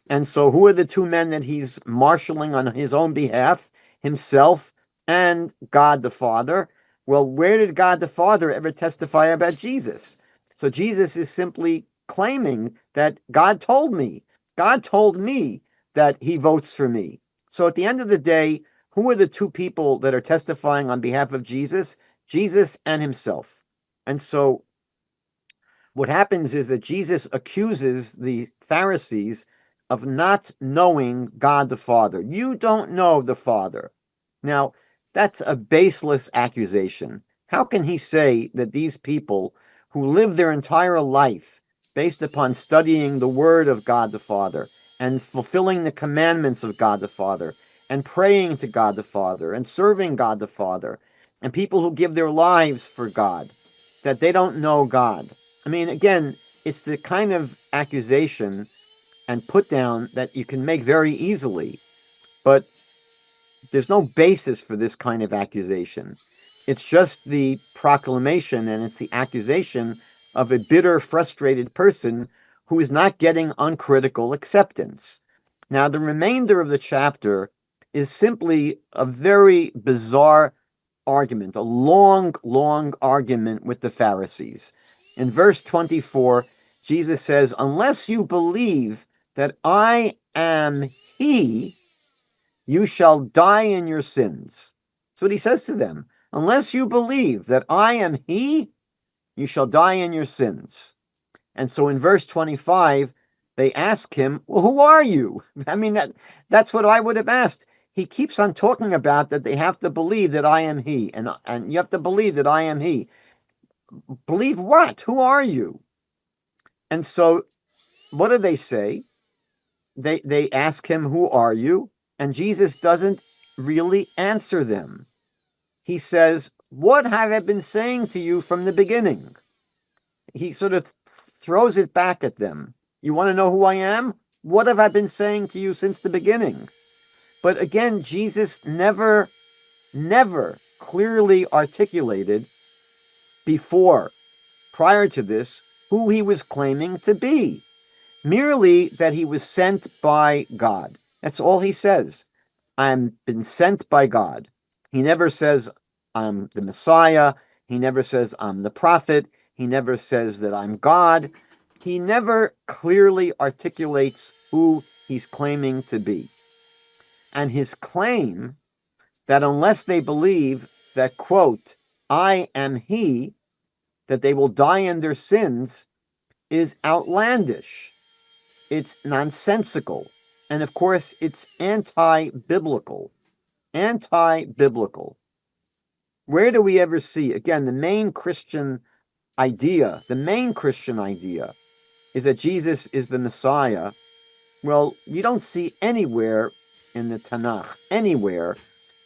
Speaker 1: And so, who are the two men that he's marshaling on his own behalf? Himself and God the Father. Well, where did God the Father ever testify about Jesus? So, Jesus is simply claiming that God told me. God told me that he votes for me. So, at the end of the day, who are the two people that are testifying on behalf of Jesus? Jesus and himself. And so, what happens is that Jesus accuses the Pharisees of not knowing God the Father. You don't know the Father. Now, that's a baseless accusation. How can he say that these people who live their entire life based upon studying the Word of God the Father and fulfilling the commandments of God the Father and praying to God the Father and serving God the Father, and people who give their lives for God, that they don't know God? I mean, again, it's the kind of accusation and put down that you can make very easily, but there's no basis for this kind of accusation. It's just the proclamation and it's the accusation of a bitter, frustrated person who is not getting uncritical acceptance. Now, the remainder of the chapter is simply a very bizarre argument, a long, long argument with the Pharisees. In verse 24, Jesus says, unless you believe that I am he, you shall die in your sins. That's what he says to them. Unless you believe that I am he, you shall die in your sins. And so in verse 25, they ask him, well, who are you? I mean, that's what I would have asked. He keeps on talking about that they have to believe that I am he, and you have to believe that I am he. Believe what? Who are you? And so what do they say? They ask him, who are you? And Jesus doesn't really answer them. He says, what have I been saying to you from the beginning? He sort of throws it back at them. You want to know who I am? What have I been saying to you since the beginning? But again, Jesus never clearly articulated before, prior to this, who he was claiming to be. Merely that he was sent by God. That's all he says. I'm been sent by God. He never says I'm the Messiah. He never says I'm the prophet. He never says that I'm God. He never clearly articulates who he's claiming to be. And his claim that unless they believe that, quote, I am he, that they will die in their sins, is outlandish. It's nonsensical. And of course, it's anti-biblical. Anti-biblical. Where do we ever see, again, the main Christian idea, the main Christian idea, is that Jesus is the Messiah, well, you don't see anywhere in the TaNaCh, anywhere,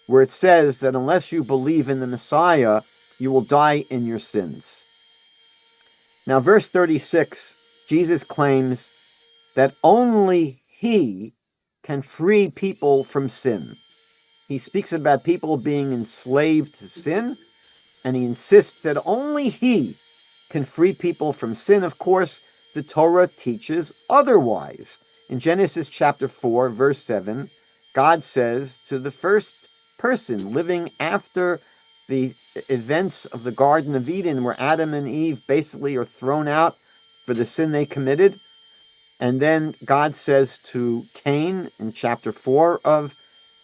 Speaker 1: where it says that unless you believe in the Messiah, you will die in your sins. Now, verse 36, Jesus claims that only he can free people from sin. He speaks about people being enslaved to sin, and he insists that only he can free people from sin. Of course, the Torah teaches otherwise. In Genesis chapter 4, verse 7, God says to the first person living after the events of the Garden of Eden, where Adam and Eve basically are thrown out for the sin they committed, and then God says to Cain in chapter 4 of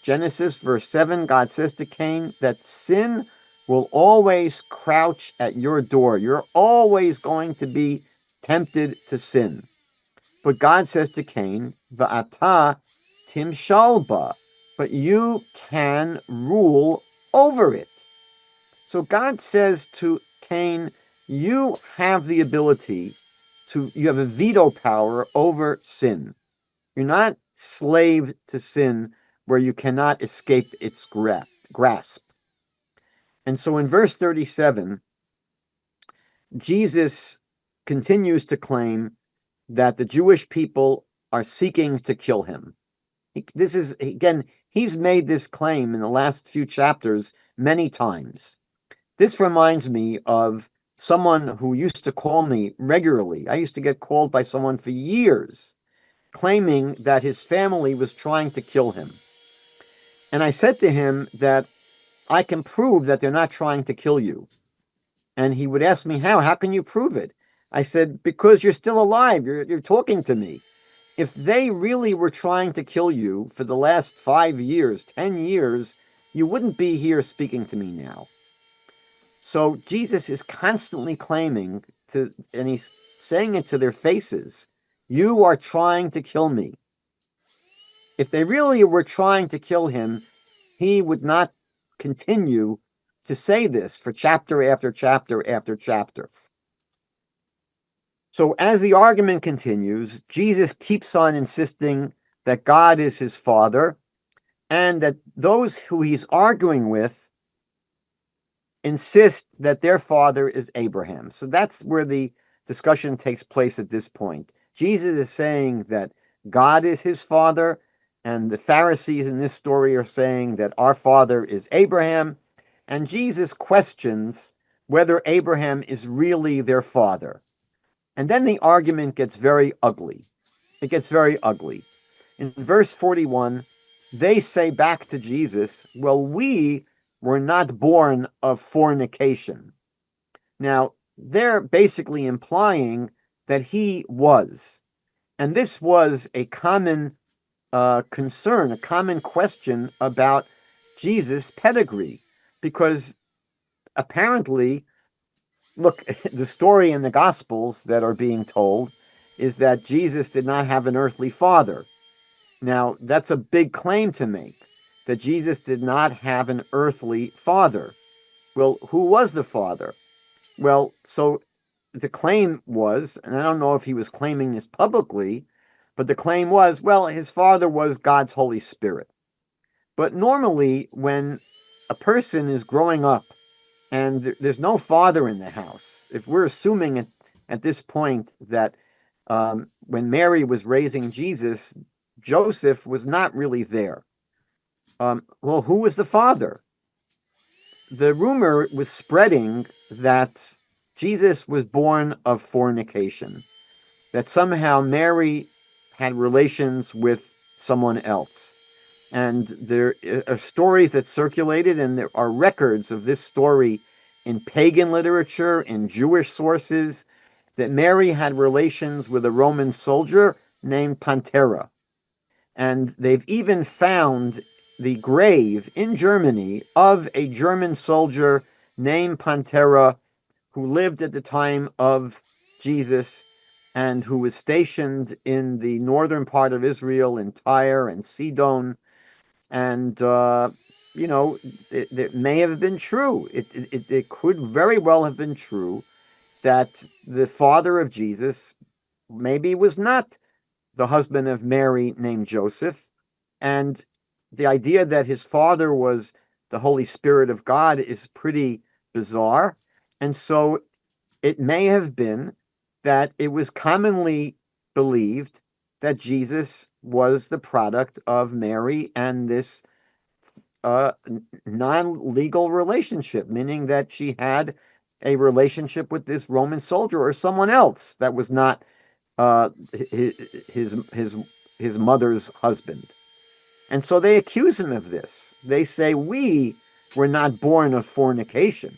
Speaker 1: Genesis, verse 7, God says to Cain that sin will always crouch at your door. You're always going to be tempted to sin. But God says to Cain, Va'ata timshalba, but you can rule over it. So God says to Cain, you have the ability you have a veto power over sin. You're not slave to sin where you cannot escape its grasp. And so in verse 37, Jesus continues to claim that the Jewish people are seeking to kill him. This is, again, he's made this claim in the last few chapters many times. This reminds me of someone who used to call me regularly. I used to get called by someone for years claiming that his family was trying to kill him. And I said to him that I can prove that they're not trying to kill you. And he would ask me, how? How can you prove it? I said, because you're still alive. You're talking to me. If they really were trying to kill you for the last 5 years, 10 years, you wouldn't be here speaking to me now. So Jesus is constantly claiming to, and he's saying it to their faces, you are trying to kill me. If they really were trying to kill him, he would not continue to say this for chapter after chapter after chapter. So as the argument continues, Jesus keeps on insisting that God is his father and that those who he's arguing with insist that their father is Abraham. So that's where the discussion takes place at this point. Jesus is saying that God is his father, and the Pharisees in this story are saying that our father is Abraham, and Jesus questions whether Abraham is really their father. And then the argument gets very ugly. It gets very ugly. In verse 41, they say back to Jesus, well, we were not born of fornication. Now, they're basically implying that he was. And this was a common concern, a common question about Jesus' pedigree, because apparently, look, the story in the Gospels that are being told is that Jesus did not have an earthly father. Now, that's a big claim to make, that Jesus did not have an earthly father. Well, who was the father? Well, so the claim was, and I don't know if he was claiming this publicly, but the claim was, well, his father was God's Holy Spirit. But normally, when a person is growing up and there's no father in the house, if we're assuming at this point that when Mary was raising Jesus, Joseph was not really there. Well, who was the father? The rumor was spreading that Jesus was born of fornication, that somehow Mary had relations with someone else. And there are stories that circulated, and there are records of this story in pagan literature, in Jewish sources, that Mary had relations with a Roman soldier named Pantera. And they've even found the grave in Germany of a German soldier named Pantera who lived at the time of Jesus and who was stationed in the northern part of Israel in Tyre and Sidon. And, it may have been true. It could very well have been true that the father of Jesus maybe was not the husband of Mary named Joseph, and the idea that his father was the Holy Spirit of God is pretty bizarre. And so it may have been that it was commonly believed that Jesus was the product of Mary and this non-legal relationship, meaning that she had a relationship with this Roman soldier or someone else that was not uh, his mother's husband. And so they accuse him of this. They say, we were not born of fornication.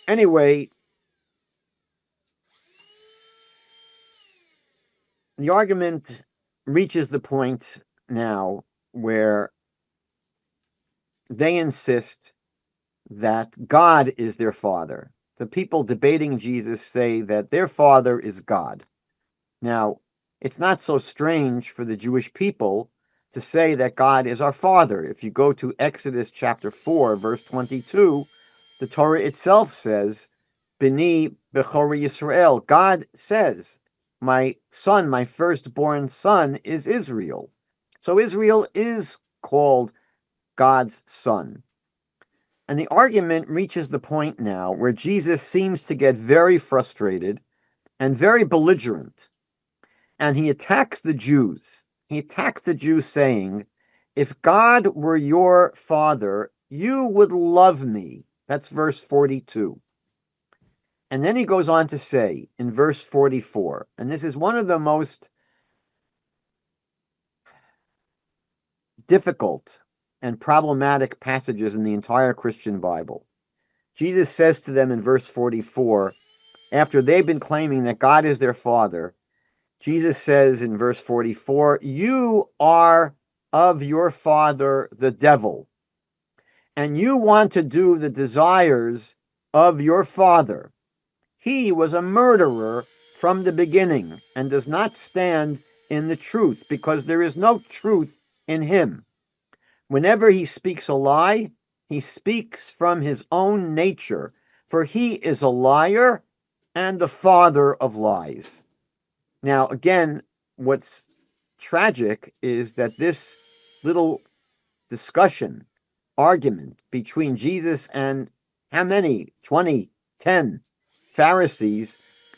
Speaker 1: Anyway, the argument reaches the point now where they insist that God is their father. The people debating Jesus say that their father is God. Now, it's not so strange for the Jewish people to say that God is our father. If you go to Exodus chapter 4, verse 22, the Torah itself says, B'ni Bechor Yisrael. God says, my son, my firstborn son is Israel. So Israel is called God's son. And the argument reaches the point now where Jesus seems to get very frustrated and very belligerent. And he attacks the Jews. He attacks the Jews saying, if God were your father, you would love me. That's verse 42. And then he goes on to say in verse 44, and this is one of the most difficult and problematic passages in the entire Christian Bible. Jesus says to them in verse 44, after they've been claiming that God is their father, Jesus says in verse 44, you are of your father, the devil, and you want to do the desires of your father. He was a murderer from the beginning and does not stand in the truth because there is no truth in him. Whenever he speaks a lie, he speaks from his own nature, for he is a liar and the father of lies. Now, again, what's tragic is that this little discussion, argument between Jesus and how many? 20, 10 Pharisees,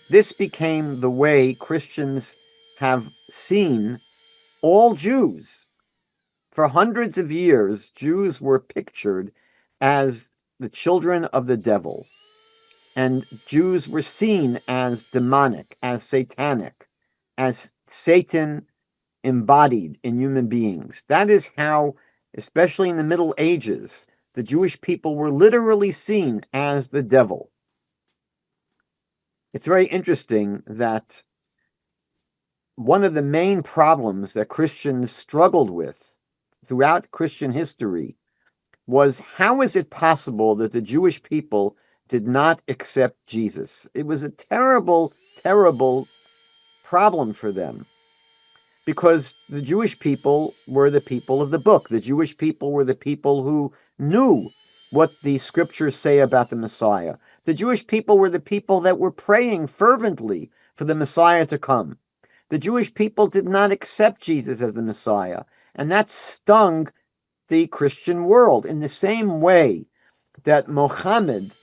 Speaker 1: this became the way Christians have seen all Jews. For hundreds of years, Jews were pictured as the children of the devil, and Jews were seen as demonic, as satanic, as Satan embodied in human beings. That is how, especially in the Middle Ages, the Jewish people were literally seen as the devil. It's very interesting that one of the main problems that Christians struggled with throughout Christian history was, how is it possible that the Jewish people did not accept Jesus? It was a terrible, terrible problem for them, because the Jewish people were the people of the book. The Jewish people were the people who knew what the scriptures say about the Messiah. The Jewish people were the people that were praying fervently for the Messiah to come. The Jewish people did not accept Jesus as the Messiah, and that stung the Christian world in the same way that Mohammed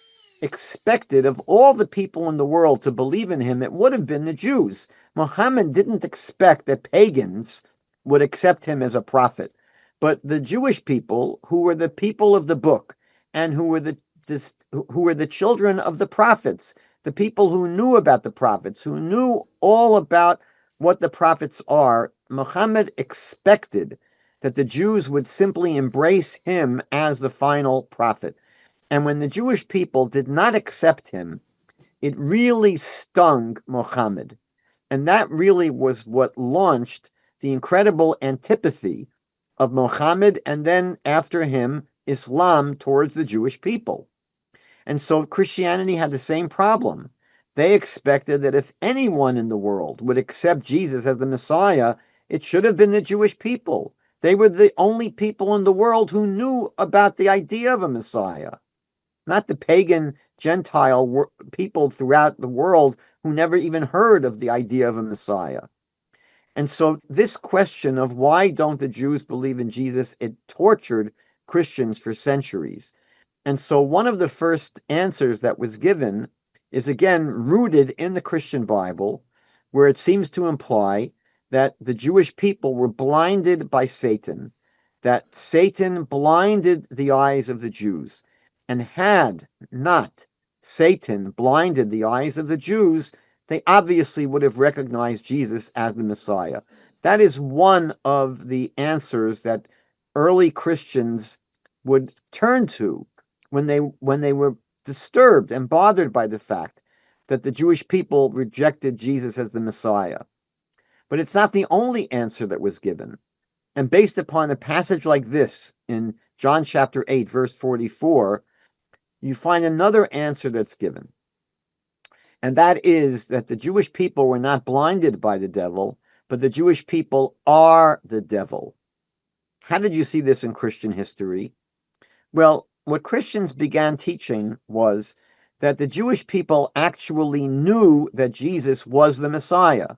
Speaker 1: expected of all the people in the world to believe in him. It would have been the Jews. Muhammad didn't expect that pagans would accept him as a prophet, but the Jewish people, who were the people of the book and who were the children of the prophets, the people who knew about the prophets, who knew all about what the prophets are, Muhammad expected that the Jews would simply embrace him as the final prophet. And when the Jewish people did not accept him, it really stung Muhammad. And that really was what launched the incredible antipathy of Muhammad and then after him, Islam towards the Jewish people. And so Christianity had the same problem. They expected that if anyone in the world would accept Jesus as the Messiah, it should have been the Jewish people. They were the only people in the world who knew about the idea of a Messiah. not the pagan Gentile people throughout the world who never even heard of the idea of a Messiah. And so this question of why don't the Jews believe in Jesus, it tortured Christians for centuries. And so one of the first answers that was given is again rooted in the Christian Bible, where it seems to imply that the Jewish people were blinded by Satan, that Satan blinded the eyes of the Jews. And had not Satan blinded the eyes of the Jews, they obviously would have recognized Jesus as the Messiah. That is one of the answers that early Christians would turn to when they were disturbed and bothered by the fact that the Jewish people rejected Jesus as the Messiah. But it's not the only answer that was given. And based upon a passage like this in John chapter 8, verse 44, you find another answer that's given. And that is that the Jewish people were not blinded by the devil, but the Jewish people are the devil. How did you see this in Christian history? Well, what Christians began teaching was that the Jewish people actually knew that Jesus was the Messiah.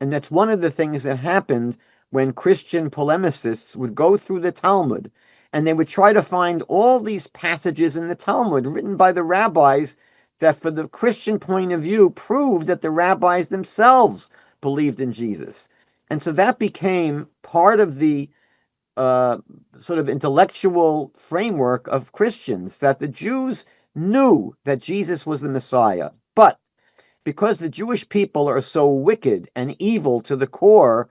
Speaker 1: And that's one of the things that happened when Christian polemicists would go through the Talmud and they would try to find all these passages in the Talmud written by the rabbis that, for the Christian point of view, proved that the rabbis themselves believed in Jesus. And so that became part of the sort of intellectual framework of Christians, that the Jews knew that Jesus was the Messiah. But because the Jewish people are so wicked and evil to the core,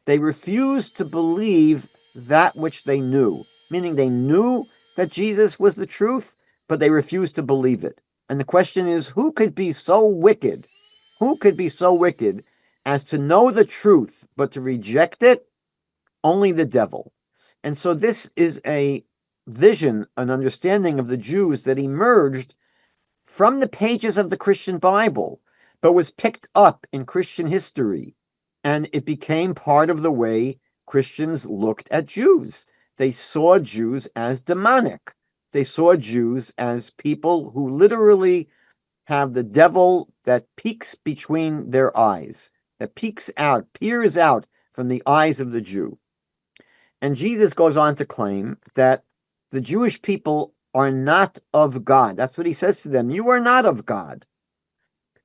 Speaker 1: they refused to believe that which they knew, meaning they knew that Jesus was the truth, but they refused to believe it. And the question is, who could be so wicked? Who could be so wicked as to know the truth, but to reject it? Only the devil. And so this is a vision, an understanding of the Jews that emerged from the pages of the Christian Bible, but was picked up in Christian history. And it became part of the way Christians looked at Jews. They saw Jews as demonic. They saw Jews as people who literally have the devil that peeks between their eyes, that peeks out, peers out from the eyes of the Jew. And Jesus goes on to claim that the Jewish people are not of God. That's what he says to them. You are not of God.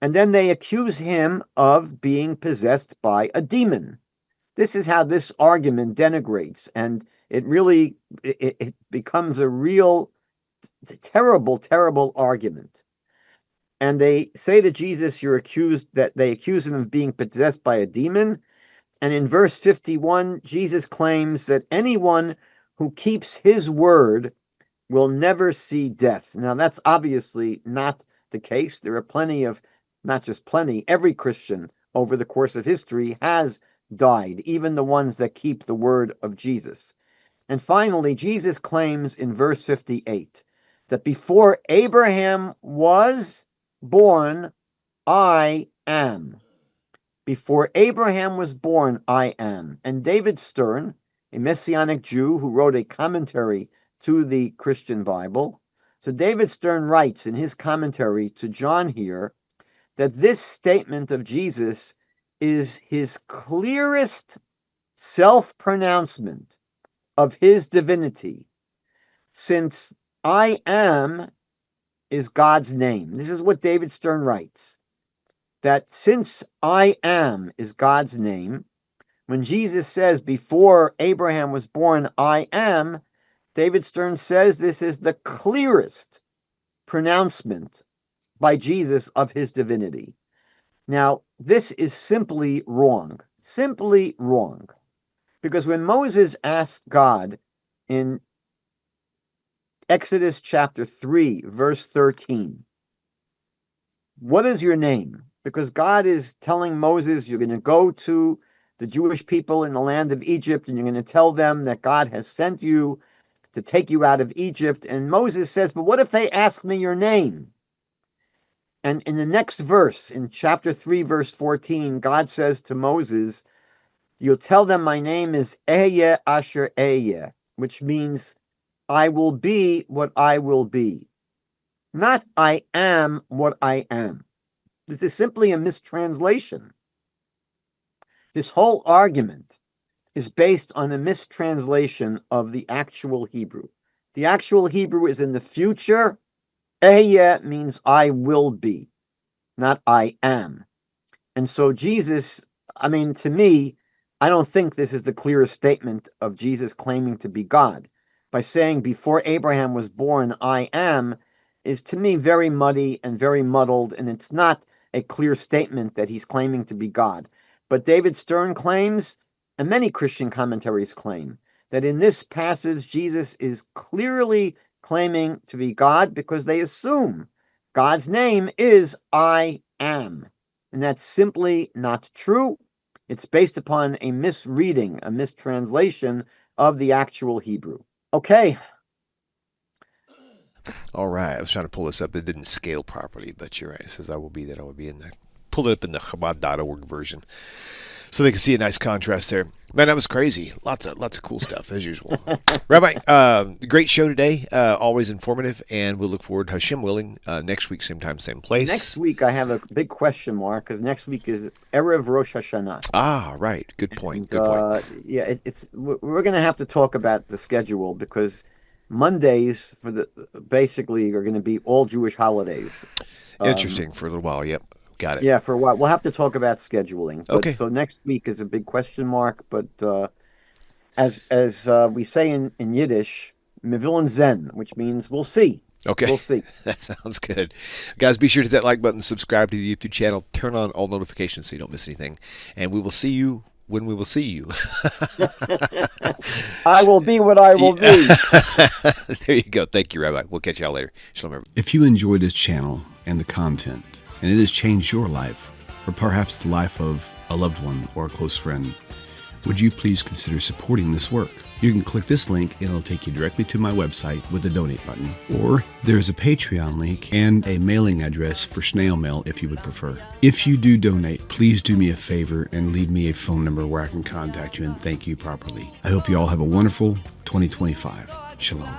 Speaker 1: And then they accuse him of being possessed by a demon. This is how this argument denigrates, and it becomes a real terrible, terrible argument. And they say to Jesus, they accuse him of being possessed by a demon. And in verse 51, Jesus claims that anyone who keeps his word will never see death. Now, that's obviously not the case. There are plenty of, not just plenty, every Christian over the course of history has died, even the ones that keep the word of Jesus. And finally, Jesus claims in verse 58 that before Abraham was born, I am. Before Abraham was born, I am. And David Stern, a Messianic Jew who wrote a commentary to the Christian Bible, so David Stern writes in his commentary to John here that this statement of Jesus is his clearest self-pronouncement of his divinity, since I am is God's name. This is what David Stern writes, that since I am is God's name, when Jesus says, before Abraham was born, I am, David Stern says this is the clearest pronouncement by Jesus of his divinity. Now, this is simply wrong. Simply wrong. Because when Moses asked God in Exodus chapter 3, verse 13, what is your name? Because God is telling Moses, you're going to go to the Jewish people in the land of Egypt, and you're going to tell them that God has sent you to take you out of Egypt. And Moses says, but what if they ask me your name? And in the next verse, in chapter 3, verse 14, God says to Moses, you'll tell them my name is Ehyeh Asher Ehyeh, which means I will be what I will be. not I am what I am. This is simply a mistranslation. This whole argument is based on a mistranslation of the actual Hebrew. The actual Hebrew is in the future. Ehyeh means I will be, not I am. And so Jesus, to me, I don't think this is the clearest statement of Jesus claiming to be God. By saying before Abraham was born, I am, is to me very muddy and very muddled, and it's not a clear statement that he's claiming to be God. But David Stern claims, and many Christian commentaries claim, that in this passage, Jesus is clearly claiming to be God because they assume God's name is I am. And that's simply not true. It's based upon a misreading, a mistranslation of the actual Hebrew. Okay.
Speaker 2: All right. I was trying to pull this up. It didn't scale properly, but you're right. It says I will be that I will be in the. Pull it up in the Chabad.org version so they can see a nice contrast there. Man, that was crazy. Lots of cool stuff, as usual. Rabbi, great show today. Always informative, and we'll look forward, Hashem willing, next week, same time, same place.
Speaker 1: Next week, I have a big question mark, because next week is Erev Rosh Hashanah.
Speaker 2: Ah, right. Good point. Good point.
Speaker 1: Yeah, we're going to have to talk about the schedule, because Mondays basically are going to be all Jewish holidays.
Speaker 2: Interesting for a little while. Yep. Got it.
Speaker 1: Yeah, for a while. We'll have to talk about scheduling.
Speaker 2: Okay.
Speaker 1: So next week is a big question mark, but as we say in Yiddish, Mevil Zen, which means we'll see.
Speaker 2: Okay.
Speaker 1: We'll see.
Speaker 2: That sounds good. Guys, be sure to hit that like button, subscribe to the YouTube channel, turn on all notifications so you don't miss anything, and we will see you when we will see you.
Speaker 1: I will be what I will be.
Speaker 2: There you go. Thank you, Rabbi. We'll catch y'all later. Shalom, everybody.
Speaker 3: If you enjoy this channel and the content, and it has changed your life, or perhaps the life of a loved one or a close friend, would you please consider supporting this work? You can click this link and it'll take you directly to my website with the donate button. Or there's a Patreon link and a mailing address for snail mail if you would prefer. If you do donate, please do me a favor and leave me a phone number where I can contact you and thank you properly. I hope you all have a wonderful 2025. Shalom.